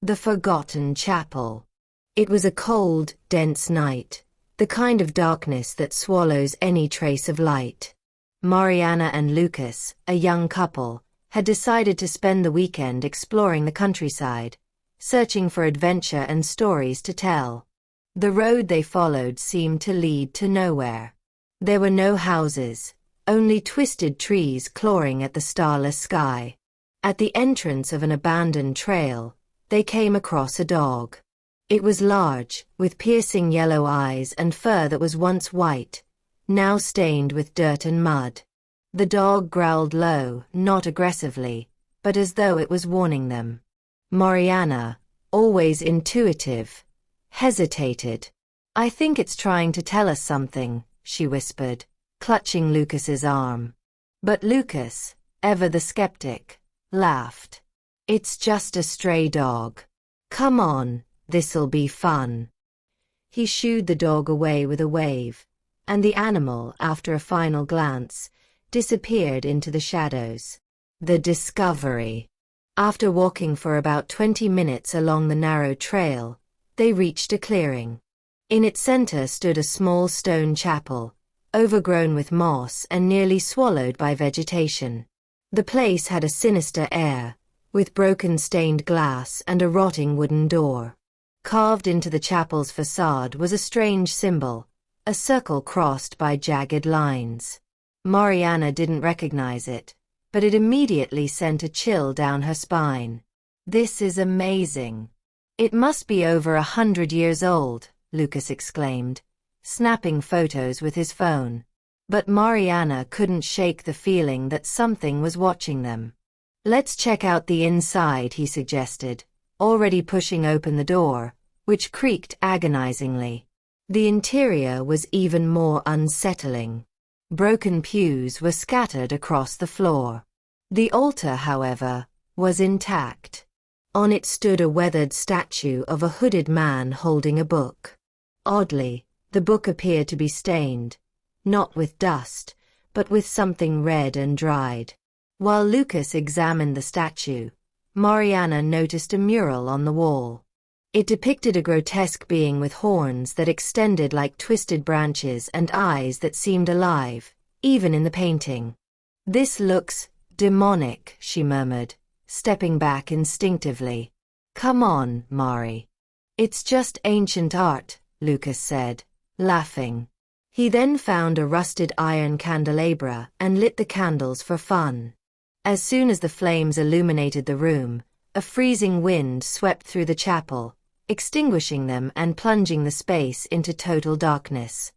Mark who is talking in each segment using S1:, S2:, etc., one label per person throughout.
S1: The Forgotten Chapel. It was a cold, dense night, the kind of darkness that swallows any trace of light. Mariana and Lucas, a young couple, had decided to spend the weekend exploring the countryside, searching for adventure and stories to tell. The road they followed seemed to lead to nowhere. There were no houses, only twisted trees clawing at the starless sky. At the entrance of an abandoned trail, they came across a dog. It was large, with piercing yellow eyes and fur that was once white, now stained with dirt and mud. The dog growled low, not aggressively, but as though it was warning them. Mariana, always intuitive, hesitated. "I think it's trying to tell us something," she whispered, clutching Lucas's arm. But Lucas, ever the skeptic, laughed. "It's just a stray dog. Come on, this'll be fun." He shooed the dog away with a wave, and the animal, after a final glance, disappeared into the shadows. The discovery. After walking for about 20 minutes along the narrow trail, they reached a clearing. In its center stood a small stone chapel, overgrown with moss and nearly swallowed by vegetation. The place had a sinister air, with broken stained glass and a rotting wooden door. Carved into the chapel's facade was a strange symbol, a circle crossed by jagged lines. Mariana didn't recognize it, but it immediately sent a chill down her spine. "This is amazing. It must be over 100 years old," Lucas exclaimed, snapping photos with his phone. But Mariana couldn't shake the feeling that something was watching them. "Let's check out the inside," he suggested, already pushing open the door, which creaked agonizingly. The interior was even more unsettling. Broken pews were scattered across the floor. The altar, however, was intact. On it stood a weathered statue of a hooded man holding a book. Oddly, the book appeared to be stained, not with dust, but with something red and dried. While Lucas examined the statue, Mariana noticed a mural on the wall. It depicted a grotesque being with horns that extended like twisted branches and eyes that seemed alive, even in the painting. "This looks demonic," she murmured, stepping back instinctively. "Come on, Mari. It's just ancient art," Lucas said, laughing. He then found a rusted iron candelabra and lit the candles for fun. As soon as the flames illuminated the room, a freezing wind swept through the chapel, extinguishing them and plunging the space into total darkness.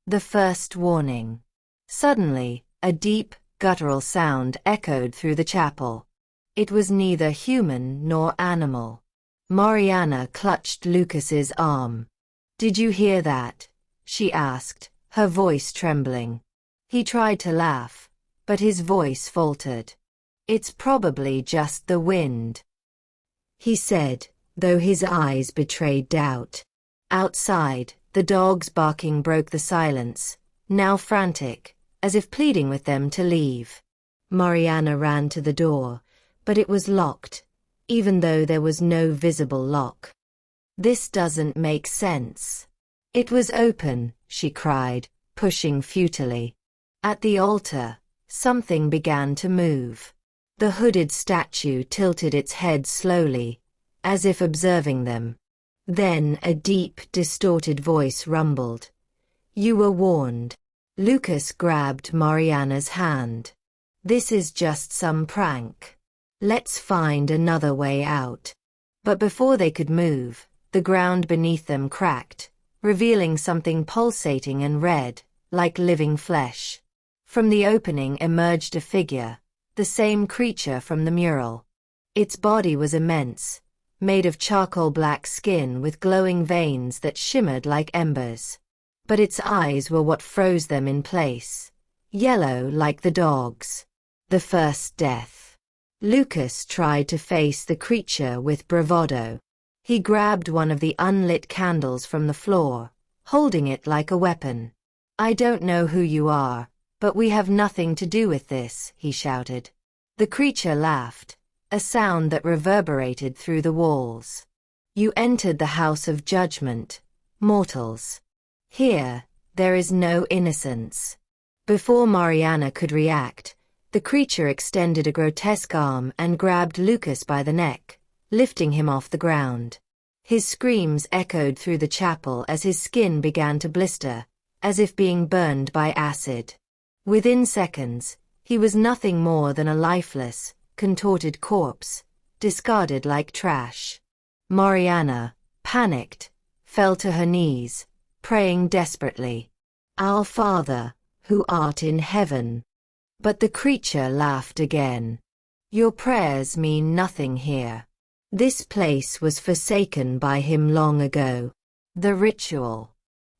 S1: The first warning. Suddenly, a deep, guttural sound echoed through the chapel. It was neither human nor animal. Mariana clutched Lucas's arm. "Did you hear that?" she asked, her voice trembling. He tried to laugh, but his voice faltered. "It's probably just the wind," he said, though his eyes betrayed doubt. Outside, the dog's barking broke the silence, now frantic, as if pleading with them to leave. Mariana ran to the door, but it was locked, even though there was no visible lock. "This doesn't make sense." "It was open," she cried, pushing futilely. At the altar, something began to move. The hooded statue tilted its head slowly, as if observing them. Then a deep, distorted voice rumbled. "You were warned." Lucas grabbed Mariana's hand. "This is just some prank. Let's find another way out." But before they could move, the ground beneath them cracked, revealing something pulsating and red, like living flesh. From the opening emerged a figure, the same creature from the mural. Its body was immense, made of charcoal black skin with glowing veins that shimmered like embers. But its eyes were what froze them in place, yellow like the dog's. The first death. Lucas tried to face the creature with bravado. He grabbed one of the unlit candles from the floor, holding it like a weapon. "I don't know who you are, but we have nothing to do with this," he shouted. The creature laughed, a sound that reverberated through the walls. You entered the house of judgment, mortals. Here, there is no innocence. Before Mariana could react, the creature extended a grotesque arm and grabbed Lucas by the neck, lifting him off the ground. His screams echoed through the chapel as his skin began to blister, as if being burned by acid. Within seconds, he was nothing more than a lifeless, contorted corpse, discarded like trash. Mariana, panicked, fell to her knees, praying desperately, "Our Father, who art in heaven." But the creature laughed again. "Your prayers mean nothing here. This place was forsaken by him long ago." The ritual.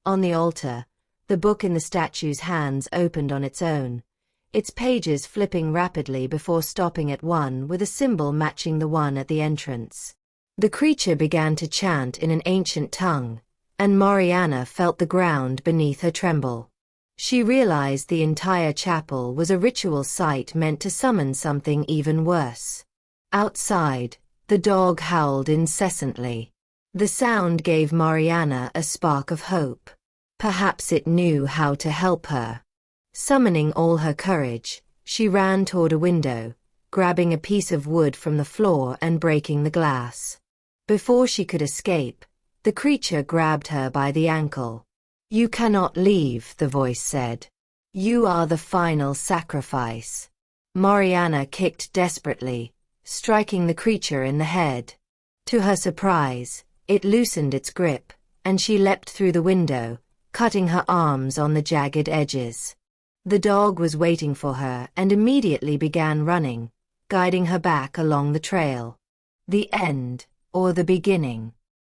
S1: On the altar, the book in the statue's hands opened on its own, its pages flipping rapidly before stopping at one with a symbol matching the one at the entrance. The creature began to chant in an ancient tongue, and Mariana felt the ground beneath her tremble. She realized the entire chapel was a ritual site meant to summon something even worse. Outside, the dog howled incessantly. The sound gave Mariana a spark of hope. Perhaps it knew how to help her. Summoning all her courage, she ran toward a window, grabbing a piece of wood from the floor and breaking the glass. Before she could escape, the creature grabbed her by the ankle. "You cannot leave," the voice said. "You are the final sacrifice." Mariana kicked desperately, striking the creature in the head. To her surprise, it loosened its grip, and she leapt through the window, cutting her arms on the jagged edges. The dog was waiting for her and immediately began running, guiding her back along the trail. The end, or the beginning.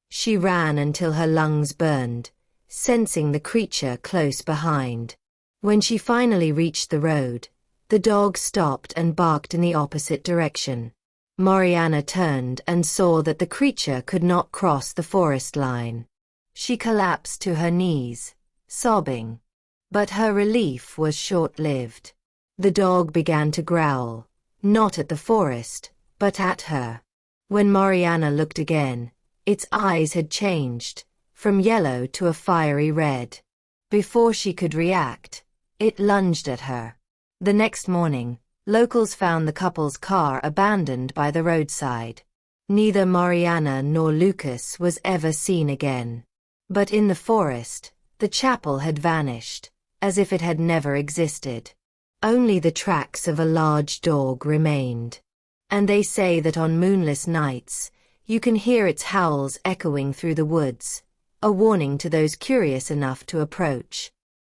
S1: She ran until her lungs burned, sensing the creature close behind. When she finally reached the road, the dog stopped and barked in the opposite direction. Mariana turned and saw that the creature could not cross the forest line. She collapsed to her knees, sobbing. But her relief was short-lived. The dog began to growl, not at the forest, but at her. When Mariana looked again, its eyes had changed, from yellow to a fiery red. Before she could react, it lunged at her. The next morning, locals found the couple's car abandoned by the roadside. Neither Mariana nor Lucas was ever seen again. But in the forest, the chapel had vanished, as if it had never existed. Only the tracks of a large dog remained. And they say that on moonless nights, you can hear its howls echoing through the woods, a warning to those curious enough to approach.